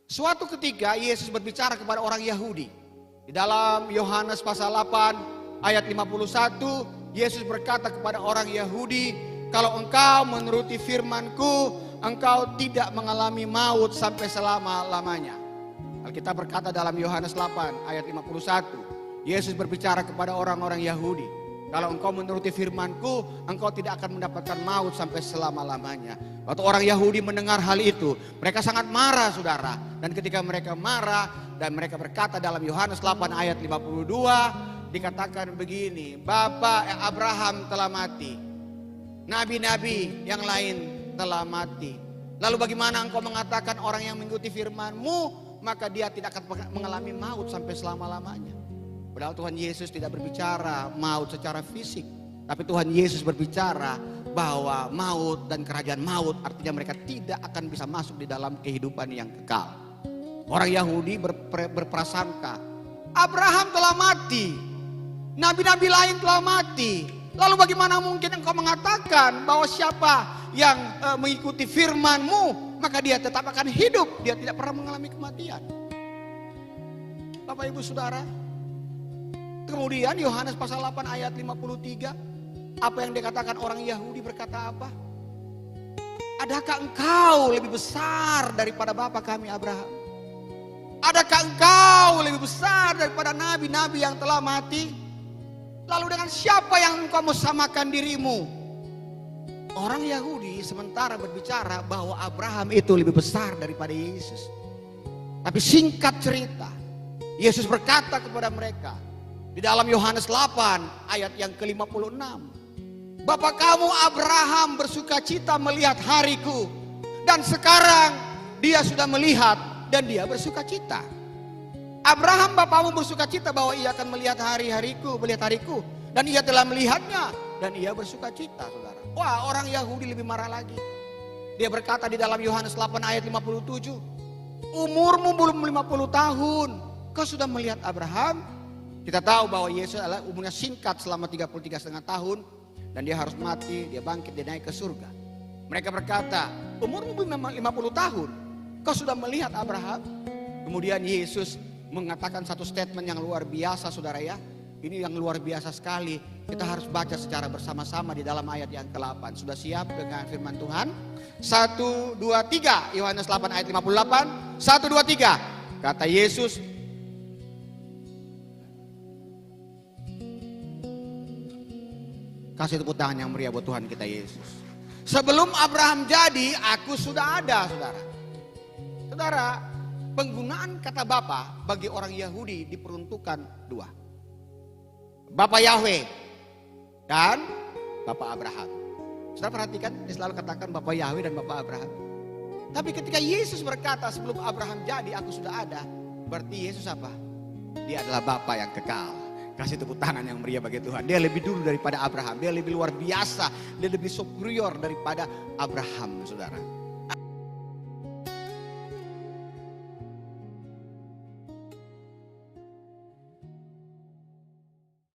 Suatu ketika Yesus berbicara kepada orang Yahudi. Di dalam Yohanes pasal 8 ayat 51, Yesus berkata kepada orang Yahudi, kalau engkau menuruti firman-Ku, engkau tidak mengalami maut sampai selama-lamanya. Alkitab berkata dalam Yohanes 8 ayat 51, Yesus berbicara kepada orang-orang Yahudi, kalau engkau menuruti firman-Ku, engkau tidak akan mendapatkan maut sampai selama-lamanya. Waktu orang Yahudi mendengar hal itu, mereka sangat marah, saudara. Dan ketika mereka marah dan mereka berkata dalam Yohanes 8 ayat 52, dikatakan begini, Bapak Abraham telah mati, nabi-nabi yang lain telah mati. Lalu bagaimana engkau mengatakan orang yang mengikuti firman-Mu, maka dia tidak akan mengalami maut sampai selama-lamanya. Padahal Tuhan Yesus tidak berbicara maut secara fisik, tapi Tuhan Yesus berbicara bahwa maut dan kerajaan maut artinya mereka tidak akan bisa masuk di dalam kehidupan yang kekal. Orang Yahudi berprasangka, Abraham telah mati, nabi-nabi lain telah mati. Lalu bagaimana mungkin engkau mengatakan bahwa siapa yang mengikuti firman-Mu, maka dia tetap akan hidup, dia tidak pernah mengalami kematian. Bapak Ibu Saudara, kemudian Yohanes pasal 8 ayat 53, apa yang dikatakan orang Yahudi berkata apa? Adakah engkau lebih besar daripada bapa kami Abraham? Adakah engkau lebih besar daripada nabi-nabi yang telah mati? Lalu dengan siapa yang engkau mau samakan dirimu? Orang Yahudi sementara berbicara bahwa Abraham itu lebih besar daripada Yesus. Tapi singkat cerita, Yesus berkata kepada mereka, di dalam Yohanes 8 ayat yang ke-56. Bapa kamu Abraham bersuka cita melihat hariku. Dan sekarang dia sudah melihat dan dia bersuka cita. Abraham bapamu bersuka cita bahwa ia akan melihat hari-hariku, melihat hariku. Dan ia telah melihatnya dan ia bersuka cita, saudara. Wah, orang Yahudi lebih marah lagi. Dia berkata di dalam Yohanes 8 ayat 57. Umurmu belum 50 tahun. Kau sudah melihat Abraham? Kita tahu bahwa Yesus adalah umurnya singkat selama 33,5 tahun. Dan dia harus mati, dia bangkit, dia naik ke surga. Mereka berkata, umurmu belum 50 tahun, kau sudah melihat Abraham? Kemudian Yesus mengatakan satu statement yang luar biasa, saudara ya. Ini yang luar biasa sekali. Kita harus baca secara bersama-sama di dalam ayat yang ke-8. Sudah siap dengan firman Tuhan? 1, 2, 3. Yohanes 8 ayat 58. 1, 2, 3. Kata Yesus, kasih tepuk tangan yang meriah buat Tuhan kita Yesus. Sebelum Abraham jadi, aku sudah ada, saudara. Saudara, penggunaan kata Bapa bagi orang Yahudi diperuntukkan dua. Bapa Yahweh dan Bapa Abraham. Saudara perhatikan, dia selalu katakan Bapa Yahweh dan Bapa Abraham. Tapi ketika Yesus berkata sebelum Abraham jadi, aku sudah ada. Berarti Yesus apa? Dia adalah Bapa yang kekal. Kasih tepuk tangan yang meriah bagi Tuhan. Dia lebih dulu daripada Abraham. Dia lebih luar biasa. Dia lebih superior daripada Abraham, saudara.